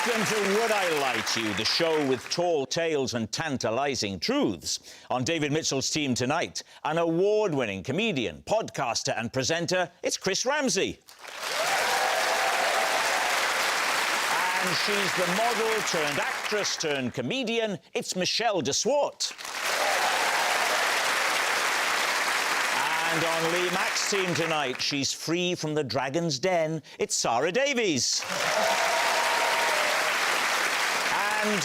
Welcome to Would I Lie to You, the show with tall tales and tantalising truths. On David Mitchell's team tonight, an award-winning comedian, podcaster and presenter, it's Chris Ramsey. And she's the model-turned-actress-turned-comedian, it's Michelle de Swarte. And on Lee Mack's team tonight, she's free from the dragon's den, it's Sara Davies. And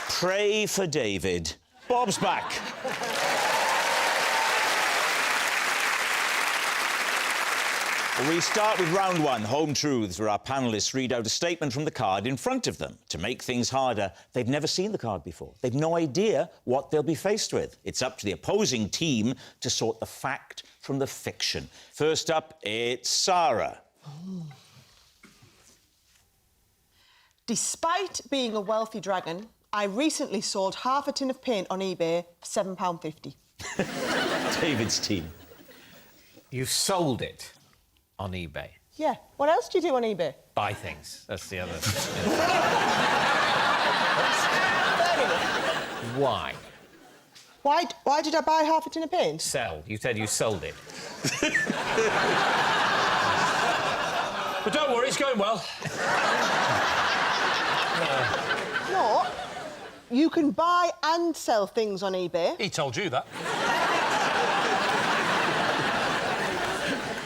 pray for David. Bob's back. We start with round one, Home Truths, where our panellists read out a statement from the card in front of them. To make things harder, they've never seen the card before. They've no idea what they'll be faced with. It's up to the opposing team to sort the fact from the fiction. First up, it's Sara. Despite being a wealthy dragon, I recently sold half a tin of paint on eBay for £7.50. David's team. You sold it on eBay? Yeah. What else do you do on eBay? Buy things. That's the other. Why? Why did I buy half a tin of paint? Sell. You said you sold it. But don't worry, it's going well. No. You can buy and sell things on eBay. He told you that.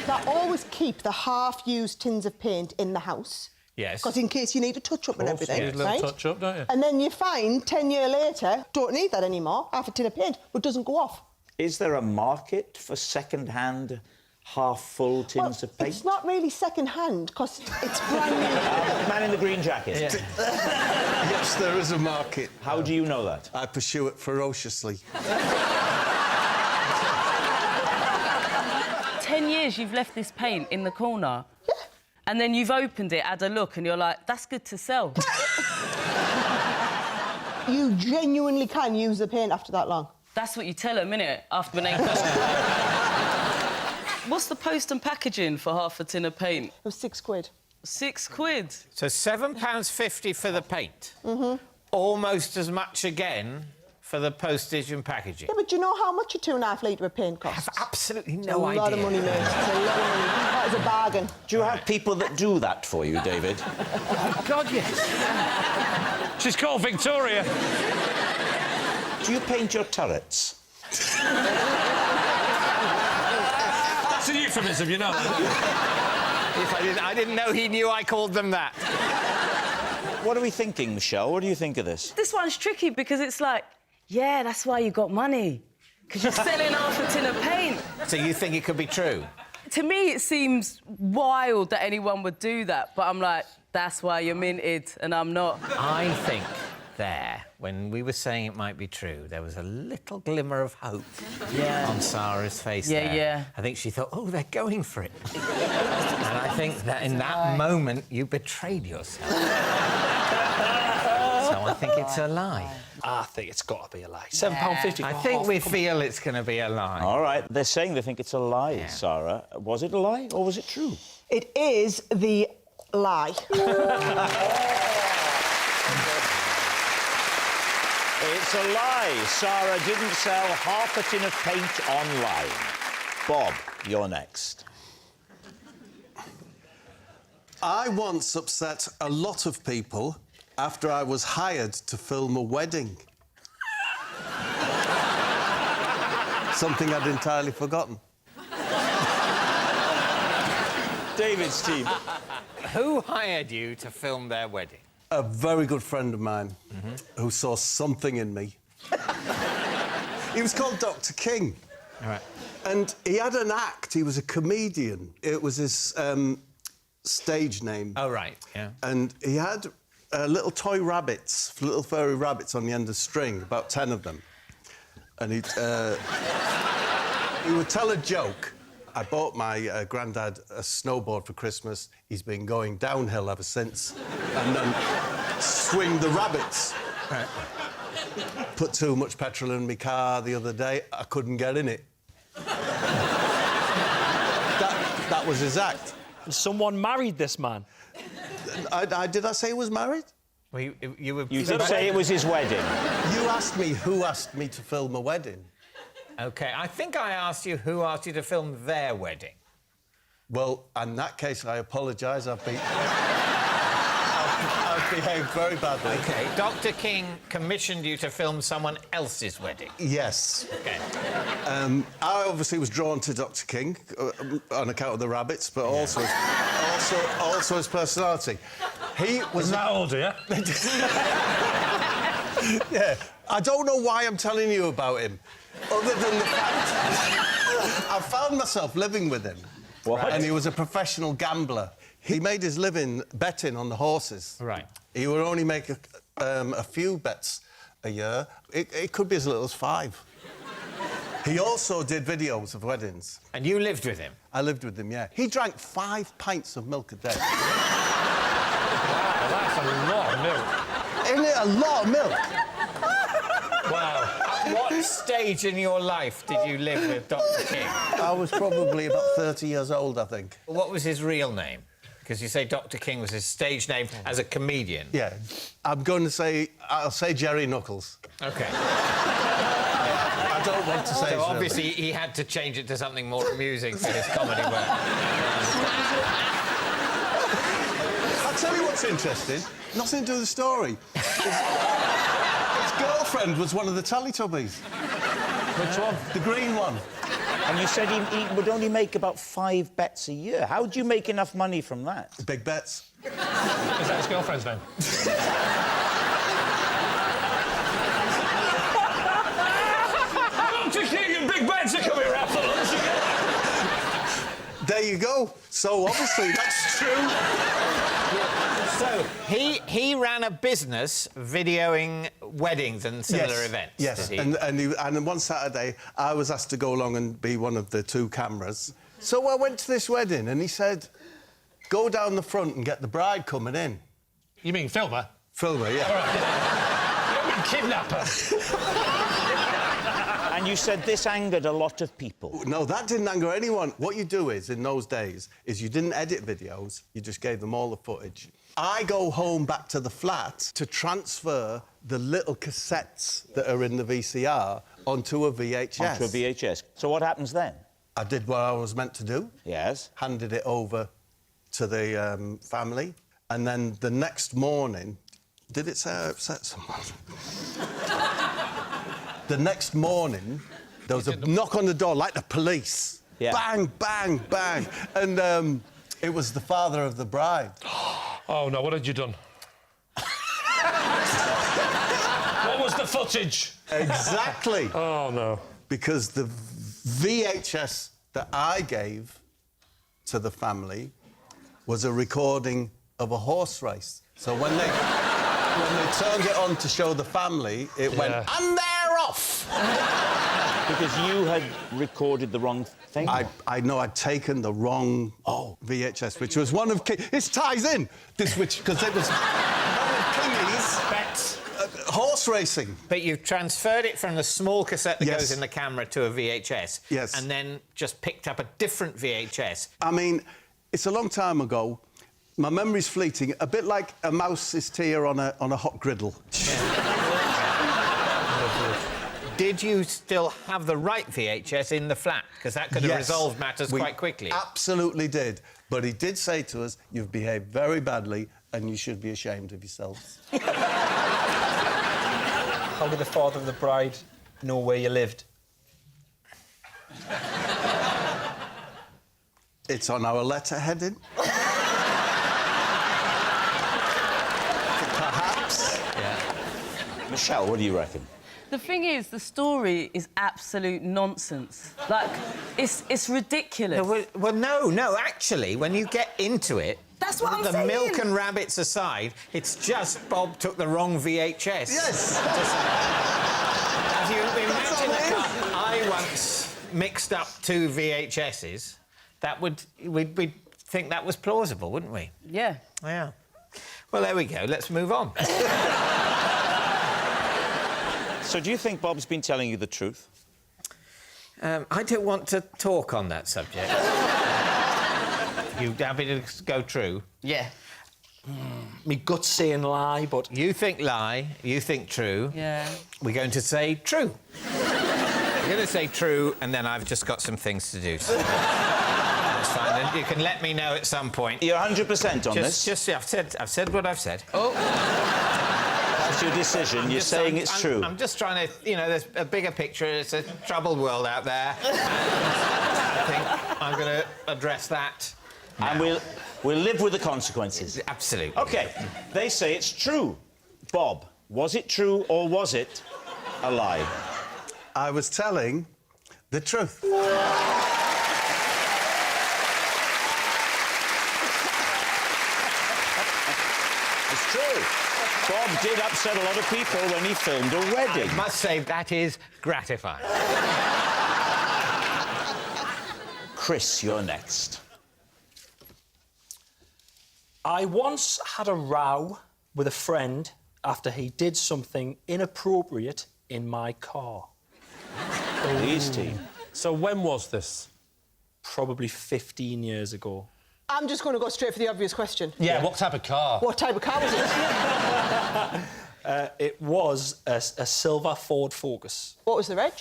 But always keep the half-used tins of paint in the house. Yes. Because in case you need a touch-up and everything, You need a little touch-up, don't you? And then you find 10 years later, don't need that anymore, half a tin of paint, but doesn't go off. Is there a market for second-hand, half-full tins of paint? It's not really second-hand, because it's brand new. The man in the green jacket. Yeah. Yes, there is a market. How do you know that? I pursue it ferociously. 10 years you've left this paint in the corner. Yeah. And then you've opened it, had a look, and you're like, that's good to sell. You genuinely can use the paint after that long. That's what you tell them, innit? After an 8 What's the post and packaging for half a tin of paint? It was £6. £6. So £7.50 for the paint. Mm-hmm. Almost as much again for the postage and packaging. Yeah, but do you know how much a 2.5 litre of paint costs? I have absolutely It's no idea. a lot of money, mate. It's a lot of money. That is a bargain. Do you have people that do that for you, David? God, yes. She's called Victoria. Do you paint your turrets? That's a euphemism, you know. If I didn't know he knew I called them that. What are we thinking, Michelle? What do you think of this? This one's tricky because it's like, yeah, that's why you got money. Because you're selling half a tin of paint. So you think it could be true? To me, it seems wild that anyone would do that, but I'm like, that's why you're minted, and I'm not. I think there, when we were saying it might be true, there was a little glimmer of hope on Sarah's face there. Yeah. I think she thought, oh, they're going for it. And I think that in that moment, you betrayed yourself. So I think it's a lie. I think it's got to be a lie. £7.50. I think we feel it's going to be a lie. All right, they're saying they think it's a lie, Sara. Was it a lie or was it true? It is the lie. It's a lie. Sara didn't sell half a tin of paint online. Bob, you're next. I once upset a lot of people after I was hired to film a wedding. Something I'd entirely forgotten. David's team. Who hired you to film their wedding? A very good friend of mine who saw something in me. He was called Dr. King. All right. And he had an act. He was a comedian. It was his stage name. Oh, right, yeah. And he had little toy rabbits, little furry rabbits on the end of string, about 10 of them. And he would tell a joke. I bought my granddad a snowboard for Christmas. He's been going downhill ever since. And then swing the rabbits. Right. Put too much petrol in my car the other day. I couldn't get in it. That was his act. Someone married this man. Did I say he was married? Well, you were... You did say it was his wedding. You asked me who asked me to film a wedding. OK, I think I asked you who asked you to film their wedding. Well, in that case, I apologise. I've behaved very badly. OK, Dr King commissioned you to film someone else's wedding. Yes. OK. I obviously was drawn to Dr King on account of the rabbits, but also his personality. He was... Isn't that older, yeah? Yeah. I don't know why I'm telling you about him, other than the fact I found myself living with him. What? And he was a professional gambler. He made his living betting on the horses. Right. He would only make a few bets a year. It could be as little as 5. He also did videos of weddings. And you lived with him? I lived with him, yeah. He drank 5 pints of milk a day. Well, that's a lot of milk. Isn't it a lot of milk? Wow. At what stage in your life did you live with Dr King? I was probably about 30 years old, I think. What was his real name? Because you say Dr King was his stage name as a comedian. Yeah. I'm going to say... I'll say Jerry Knuckles. OK. I don't want to say... So obviously he had to change it to something more amusing for his comedy work. I'll tell you what's interesting. Nothing to do with the story. His girlfriend was one of the Teletubbies. Which one? The green one. And you said he would only make about 5 bets a year. How do you make enough money from that? Big bets. Is that his girlfriend's name? Dr King and Big Bets are coming around for lunch again. There you go. So, obviously, that's true. So he ran a business videoing weddings and similar events. Yes, did he? and one Saturday, I was asked to go along and be one of the 2 cameras. So I went to this wedding, and he said, go down the front and get the bride coming in. You mean Filmer? Filmer, yeah. All right. You mean kidnapper? And you said this angered a lot of people. No, that didn't anger anyone. What you do is, in those days, is you didn't edit videos, you just gave them all the footage. I go home back to the flat to transfer the little cassettes that are in the VCR onto a VHS. Onto a VHS. So what happens then? I did what I was meant to do. Yes. Handed it over to the family. And then the next morning... Did it say I upset someone? The next morning, there was a knock on the door, like the police. Yeah. Bang, bang, bang. And it was the father of the bride. Oh, no, what had you done? What was the footage? Exactly. Oh, no. Because the VHS that I gave to the family was a recording of a horse race. So when they turned it on to show the family, it went, and they're off! Because you had recorded the wrong thing? I know I'd taken the wrong VHS, which was one of... This ties in, because it was one of Kingy's... Bets. Horse racing. But you've transferred it from the small cassette that Yes. goes in the camera to a VHS. Yes. And then just picked up a different VHS. I mean, it's a long time ago. My memory's fleeting, a bit like a mouse's tear on a hot griddle. Did you still have the right VHS in the flat? Because that could have Yes. resolved matters We quite quickly. Absolutely did. But he did say to us, you've behaved very badly and you should be ashamed of yourselves. How did the father of the bride know where you lived? It's on our letter heading. Perhaps. Yeah. Michelle, what do you reckon? The thing is, the story is absolute nonsense. Like, it's ridiculous. No, actually, when you get into it... That's what I'm the saying. milk and rabbits aside, it's just Bob took the wrong VHS. Yes. If you imagine I once mixed up 2 VHSs, we'd think that was plausible, wouldn't we? Yeah. Yeah. Well, there we go. Let's move on. So do you think Bob's been telling you the truth? I don't want to talk on that subject. You happy to go true? Yeah. Me gut's saying lie, but... You think lie, you think true. Yeah. We're going to say true. We're going to say true, and then I've just got some things to do. So that's fine. Then you can let me know at some point. You're 100% on this? I've said what I've said. Oh. That's your decision. You're saying it's true. I'm just trying to, you know, there's a bigger picture. It's a troubled world out there. And I think I'm going to address that. And we'll live with the consequences. Absolutely. OK, they say it's true. Bob, was it true or was it a lie? I was telling the truth. It's true. Bob did upset a lot of people when he filmed a wedding. I must say, that is gratifying. Chris, you're next. I once had a row with a friend after he did something inappropriate in my car. Lee's team. So when was this? Probably 15 years ago. I'm just going to go straight for the obvious question. Yeah, what type of car? What type of car was it? It was a silver Ford Focus. What was the reg?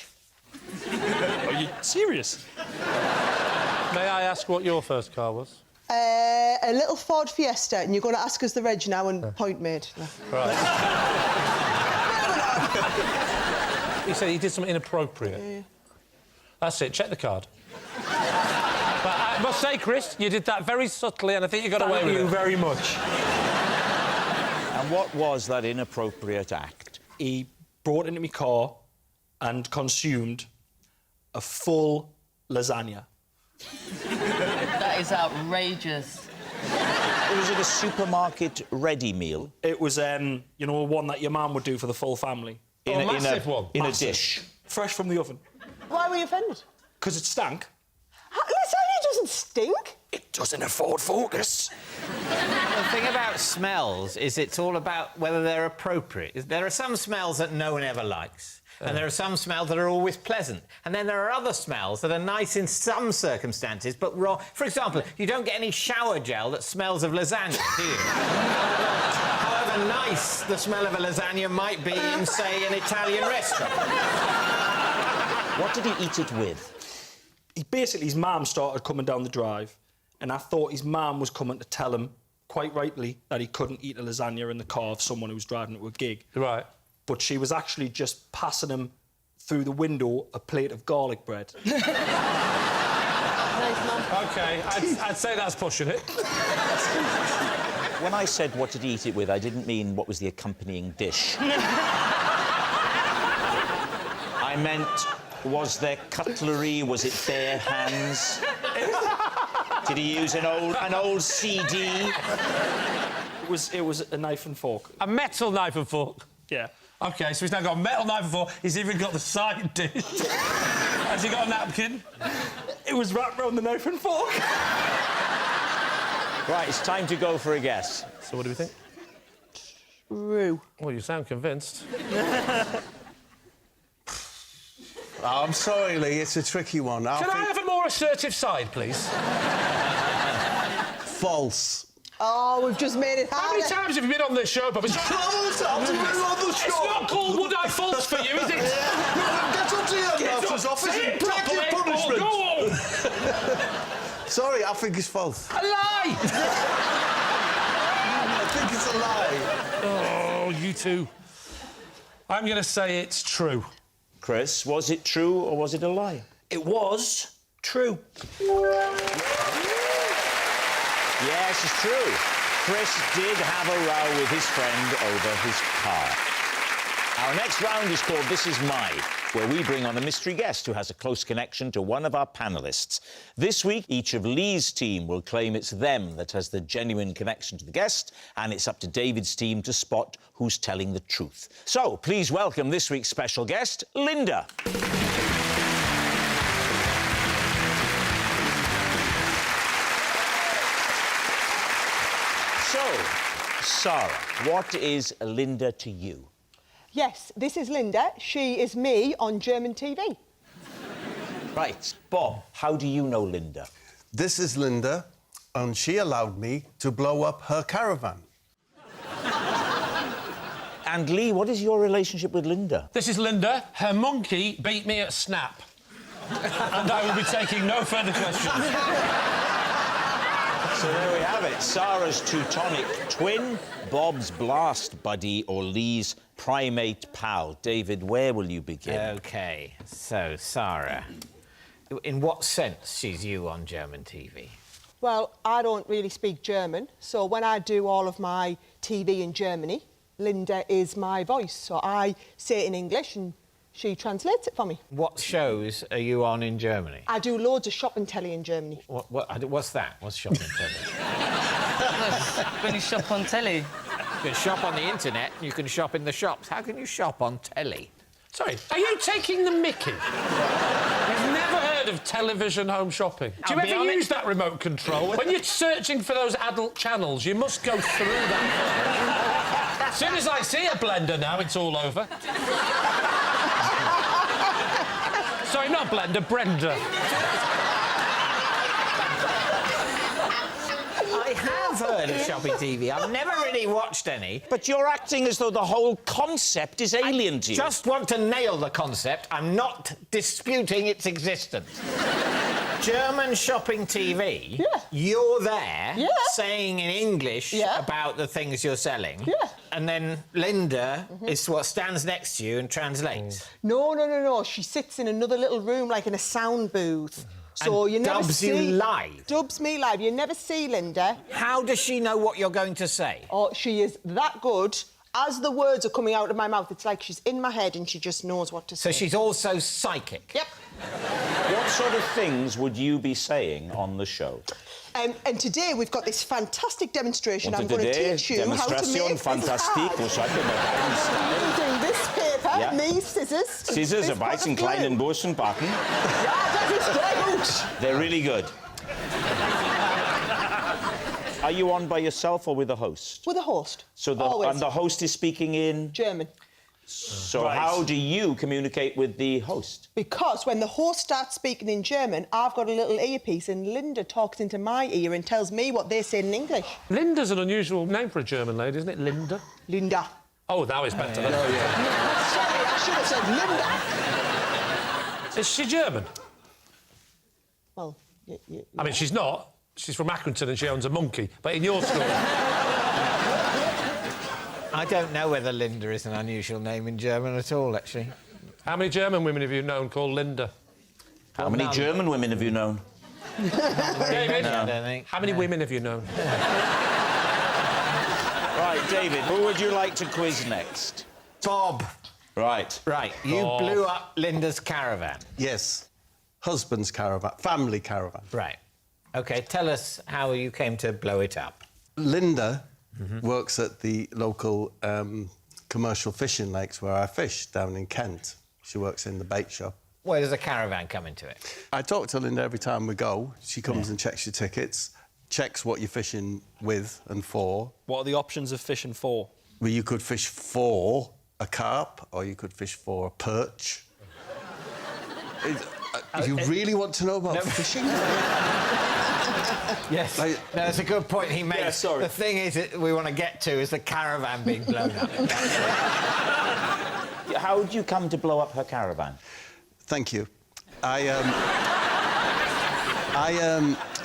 Are you serious? May I ask what your first car was? A little Ford Fiesta, and you're going to ask us the reg now and point made. Right. You said he did something inappropriate. Yeah. That's it, check the card. But I must say, Chris, you did that very subtly, and I think you got away with it. Thank you very much. And what was that inappropriate act? He brought into my car and consumed a full lasagna. That is outrageous. Was it a supermarket ready meal? It was, you know, one that your mum would do for the full family. In a massive one. In Massive. a dish? Fresh from the oven. Why were you offended? Because it stank. Lasagna doesn't stink. It doesn't a Ford Focus. The thing about smells is it's all about whether they're appropriate. There are some smells that no one ever likes, and there are some smells that are always pleasant. And then there are other smells that are nice in some circumstances, but wrong. For example, you don't get any shower gel that smells of lasagna, do you? However nice the smell of a lasagna might be in, say, an Italian restaurant. What did he eat it with? Basically, his mum started coming down the drive, and I thought his mum was coming to tell him, quite rightly, that he couldn't eat a lasagna in the car of someone who was driving to a gig. Right. But she was actually just passing him through the window a plate of garlic bread. Nice, Mum. OK, I'd say that's pushing it. When I said what did he eat it with, I didn't mean what was the accompanying dish. I meant, was there cutlery? Was it bare hands? Did he use an old CD? It was a knife and fork. A metal knife and fork? Yeah. OK, so he's now got a metal knife and fork. He's even got the side dish. Has he got a napkin? It was wrapped around the knife and fork. Right, it's time to go for a guess. So what do we think? True. Well, you sound convinced. Oh, I'm sorry, Lee, it's a tricky one. Can I have a more assertive side, please? False. Oh, we've just made it How harder. many times have you been on this show, Bob? It's not called Would I False for you, is it? Get up to your master's office Say and it take properly, your or punishment. go on! Sorry, I think it's false. A lie! I think it's a lie. Oh, you two. I'm going to say it's true. Chris, was it true or was it a lie? It was true. Yes, it's true. Chris did have a row with his friend over his car. Our next round is called This Is My, where we bring on a mystery guest who has a close connection to one of our panellists. This week, each of Lee's team will claim it's them that has the genuine connection to the guest, and it's up to David's team to spot who's telling the truth. So, please welcome this week's special guest, Linda. So, Sara, what is Linda to you? Yes, this is Linda. She is me on German TV. Right. Bob, how do you know Linda? This is Linda, and she allowed me to blow up her caravan. And Lee, what is your relationship with Linda? This is Linda. Her monkey beat me at Snap. And I will be taking no further questions. So there we have it. Sara's Teutonic twin, Bob's blast buddy, or Lee's primate pal. David, where will you begin? OK, so, Sara, in what sense she's you on German TV? Well, I don't really speak German, so when I do all of my TV in Germany, Linda is my voice. So I say it in English and she translates it for me. What shows are you on in Germany? I do loads of shopping telly in Germany. What's that? What's shopping telly? When you shop on telly. You can shop on the internet, you can shop in the shops. How can you shop on telly? Sorry, are you taking the mickey? You've never heard of television home shopping? Do you I'll be ever honest- use that remote control? When you're searching for those adult channels, you must go through that. As soon as I see a blender now, it's all over. Sorry, not blender, Brenda. I have heard of shopping TV. I've never really watched any. But you're acting as though the whole concept is alien to you. Just want to nail the concept. I'm not disputing its existence. German shopping TV. Yeah. You're there Yeah. saying in English Yeah. about the things you're selling. Yeah. And then Linda is what stands next to you and translates. No. She sits in another little room, like in a sound booth. So And you never dubs see... you live? Dubs me live. You never see Linda. How does she know what you're going to say? Oh, she is that good. As the words are coming out of my mouth, it's like she's in my head and she just knows what to say. So she's also psychic? Yep. What sort of things would you be saying on the show? And today we've got this fantastic demonstration. Und I'm going to today, teach you how to Demonstration make fantastic. this Was sagt ihr da? using this paper, Ja. these scissors. Scissors, this a weißen pot of kleinen glue. Burschen backen. Ja, das ist sehr gut. They're really good. Are you on by yourself or with a host? With a host. So Always. the host is speaking in... German. So Right. how do you communicate with the host? Because when the host starts speaking in German, I've got a little earpiece and Linda talks into my ear and tells me what they say in English. Linda's an unusual name for a German lady, isn't it? Linda? Linda. Oh, that was better. Sorry, I should have said Linda. Is she German? Well, I mean, she's not. She's from Accrington and she owns a monkey. But in your story... I don't know whether Linda is an unusual name in German at all, actually. How many German women have you known called Linda? How many none. German women have you known? David? I don't think. How many women have you known? Right, David, who would you like to quiz next? Bob. Right. Right, you Bob. blew up Linda's caravan. Yes. Husband's caravan, family caravan. Right. OK, tell us how you came to blow it up. Linda works at the local commercial fishing lakes where I fish down in Kent. She works in the bait shop. Where does a caravan come into it? I talk to Linda every time we go. She comes and checks your tickets, checks what you're fishing with and for. What are the options of fishing for? Well, you could fish for a carp or you could fish for a perch. You really want to know about fishing? Yes. Like- No, that's a good point he makes. Yeah, sorry. The thing is that we want to get to is the caravan being blown up. How did you come to blow up her caravan? Thank you. I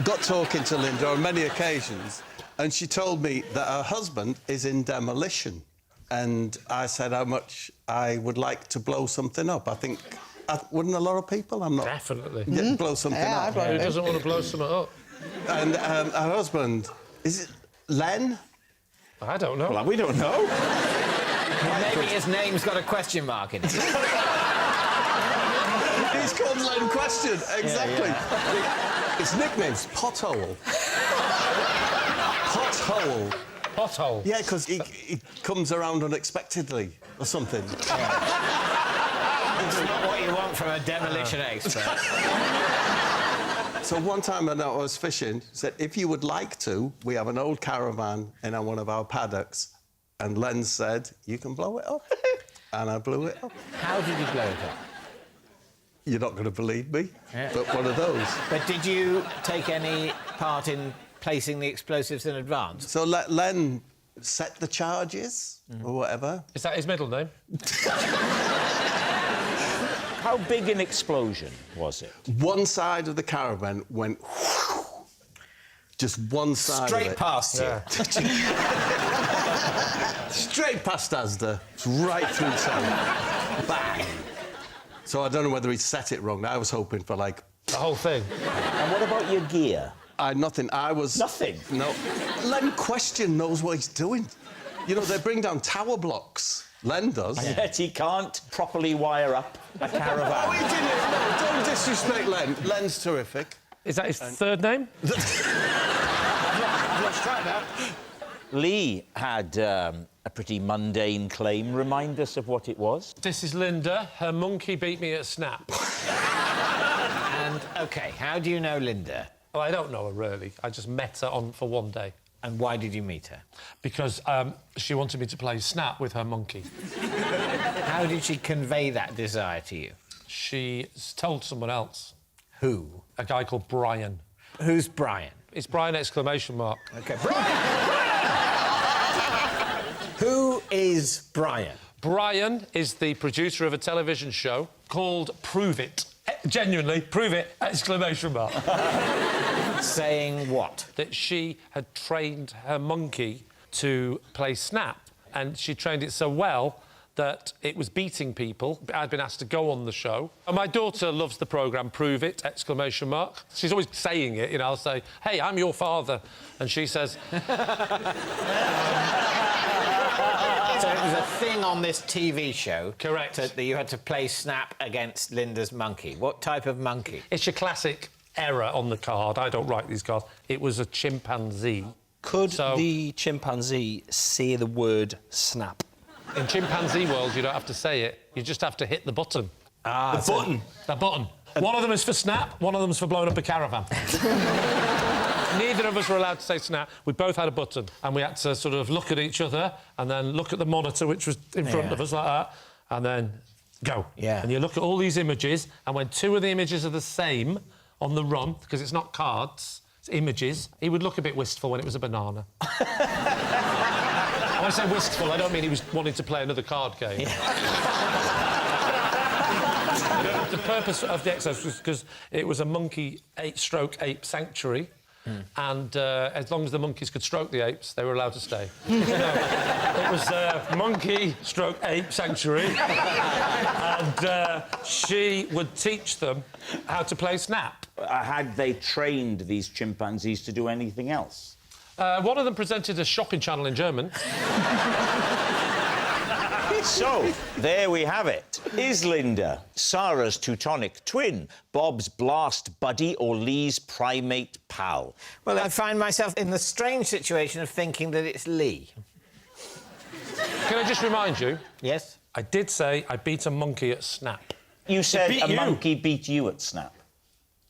got talking to Linda on many occasions, and she told me that her husband is in demolition. And I said how much I would like to blow something up. I think, wouldn't a lot of people? I'm not... Definitely. Yeah, blow something Yeah, up. I'd like Who doesn't want to blow something up? And her husband, is it Len? I don't know. Well, we don't know. Maybe his name's got a question mark in it. He's called Len Question, exactly. His nickname's Pothole. Pothole. Pothole. Yeah, because he comes around unexpectedly or something. It's not what you want from a demolition expert. So one time when I was fishing, said, if you would like to, we have an old caravan in one of our paddocks. And Len said, you can blow it up. And I blew it up. How did you blow it up? You're not going to believe me, Yeah. but one of those. But did you take any part in placing the explosives in advance? So Len set the charges or whatever. Is that his middle name? How big an explosion was it? One side of the caravan went... Just one side Straight of it. past you. Straight past Asda, right through town. Bang! So I don't know whether he set it wrong. I was hoping for, like... The whole thing. And what about your gear? Nothing. I was... Nothing? No. Len Question knows what he's doing. You know, they bring down tower blocks. Len does. Yet he can't properly wire up a caravan. Oh, he did it! No, don't disrespect Len. Len's terrific. Is that his third name? I've lost track now. Lee had a pretty mundane claim. Remind us of what it was. This is Linda. Her monkey beat me at Snap. And, OK, how do you know Linda? Well, I don't know her, really. I just met her for one day. And why did you meet her? Because she wanted me to play Snap with her monkey. How did she convey that desire to you? She told someone else. Who? A guy called Brian. Who's Brian? It's Brian exclamation mark. OK, Brian! Who is Brian? Brian is the producer of a television show called Prove It. Genuinely, prove it! Exclamation mark. Saying what? That she had trained her monkey to play Snap, and she trained it so well that it was beating people. I'd been asked to go on the show. And my daughter loves the programme Prove It! Exclamation mark. She's always saying it, you know. I'll say, hey, I'm your father. And she says... So it was a thing on this TV show... Correct. That you had to play Snap against Linda's monkey. What type of monkey? It's your classic error on the card. I don't write these cards. It was a chimpanzee. Could the chimpanzee say the word snap? In chimpanzee world, you don't have to say it. You just have to hit the button. The button. The button. One of them is for Snap, one of them is for blowing up a caravan. Neither of us were allowed to say Snap. We both had a button, and we had to sort of look at each other and then look at the monitor, which was in front of us like that, and then go. Yeah. And you look at all these images, and when two of the images are the same on the run, because it's not cards, it's images, he would look a bit wistful when it was a banana. When I say wistful, I don't mean he was wanting to play another card game. The purpose of the exercise was because it was a monkey ape sanctuary, and as long as the monkeys could stroke the apes, they were allowed to stay. It was monkey ape sanctuary, and she would teach them how to play Snap. Had they trained these chimpanzees to do anything else? One of them presented a shopping channel in German. So, there we have it. Is Linda Sara's Teutonic twin, Bob's blast buddy, or Lee's primate pal? Well, I find myself in the strange situation of thinking that it's Lee. Can I just remind you? Yes? I did say I beat a monkey at Snap. You said beat a you. monkey beat you at Snap.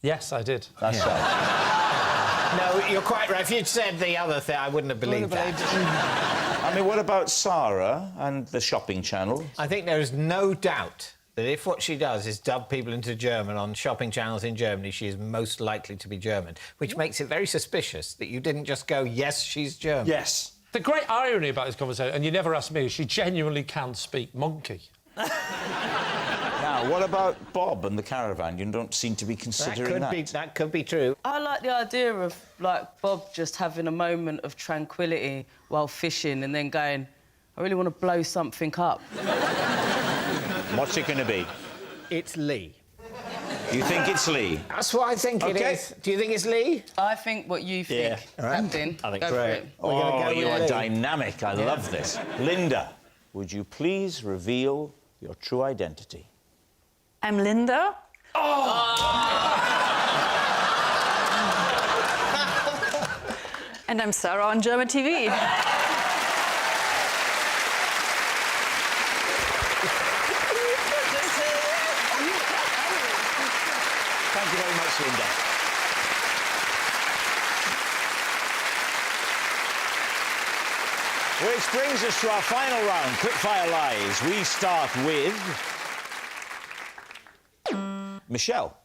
Yes, I did. That's right. No, you're quite right. If you'd said the other thing, I wouldn't have believed that. I mean, what about Sara and the shopping channel? I think there is no doubt that if what she does is dub people into German on shopping channels in Germany, she is most likely to be German, which makes it very suspicious that you didn't just go, yes, she's German. Yes. The great irony about this conversation, and you never asked me, is she genuinely can speak monkey. Now, what about Bob and the caravan? You don't seem to be considering that. That could be true. I like the idea of, like, Bob just having a moment of tranquility while fishing and then going, I really want to blow something up. What's it going to be? It's Lee. You think it's Lee? That's what I think it is. Do you think it's Lee? I think what you think, Captain. I think Go for it. Oh, you are dynamic. I love this. Linda, would you please reveal your true identity? I'm Linda. And I'm Sara on German TV. Thank you very much, Linda. Which brings us to our final round, Quickfire Lies. We start with Michelle.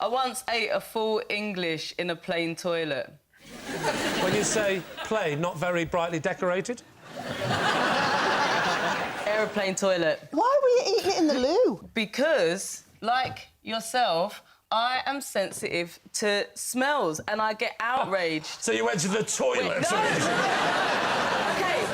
I once ate a full English in a plain toilet. When you say plain, not very brightly decorated? Aeroplane toilet. Why were you eating it in the loo? Because, like yourself, I am sensitive to smells and I get outraged. So you went to the toilet? Wait, no. OK,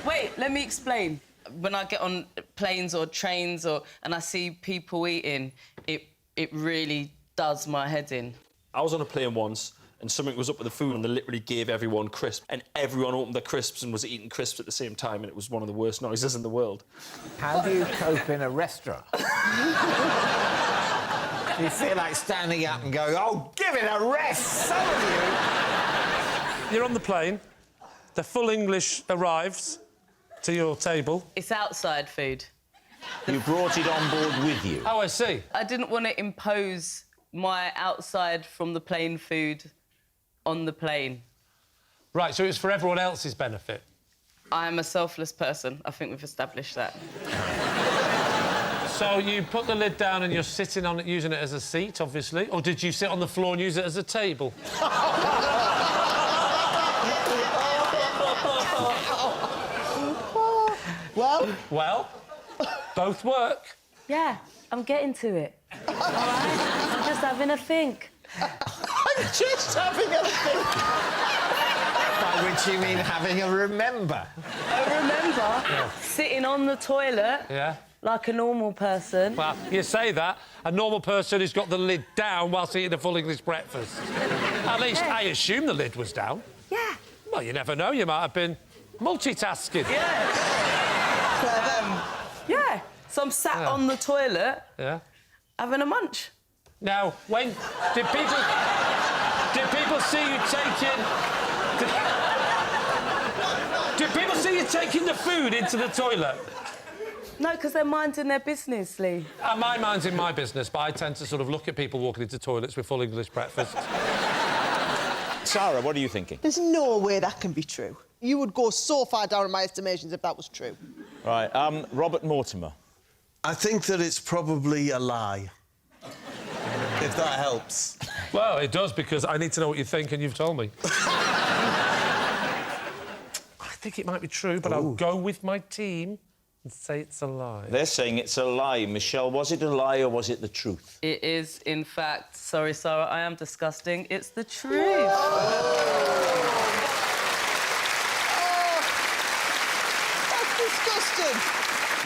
wait, let me explain. When I get on planes or trains and I see people eating, it really does my head in. I was on a plane once and something was up with the food and they literally gave everyone crisps and everyone opened their crisps and was eating crisps at the same time and it was one of the worst noises in the world. How do you cope in a restaurant? Do you feel like standing up and going, oh, give it a rest, some of you? You're on the plane. The full English arrives to your table. It's outside food. You brought it on board with you. Oh, I see. I didn't want to impose my outside from the plane food on the plane. Right, so it's for everyone else's benefit. I am a selfless person. I think we've established that. So you put the lid down and you're sitting on it, using it as a seat, obviously? Or did you sit on the floor and use it as a table? Well, both work. Yeah, I'm getting to it. All right? I'm just having a think. I'm just having a think. By which you mean having a remember. I remember sitting on the toilet Yeah. like a normal person. Well, you say that. A normal person who's got the lid down whilst eating a full English breakfast. At least I assume the lid was down. Yeah. Well, you never know. You might have been multitasking. Yeah. So I'm sat on the toilet Yeah. having a munch. Now, when did people see you taking? Did people see you taking the food into the toilet? No, because they're minding their business, Lee. My mind's in my business, but I tend to sort of look at people walking into toilets with full English breakfast. Sarah, what are you thinking? There's no way that can be true. You would go so far down in my estimations if that was true. Right, Robert Mortimer. I think that it's probably a lie. If that helps. Well, it does, because I need to know what you think, and you've told me. I think it might be true, but I'll go with my team and say it's a lie. They're saying it's a lie. Michelle, was it a lie or was it the truth? It is, in fact, sorry, Sarah, I am disgusting. It's the truth. That's disgusting.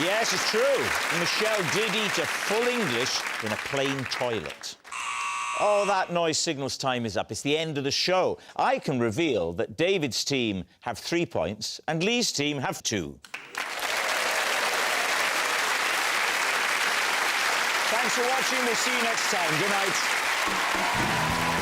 Yes, it's true. Michelle did eat a full English in a plain toilet. Oh, that noise signals time is up. It's the end of the show. I can reveal that David's team have 3 points and Lee's team have 2. Thanks for watching. We'll see you next time. Good night.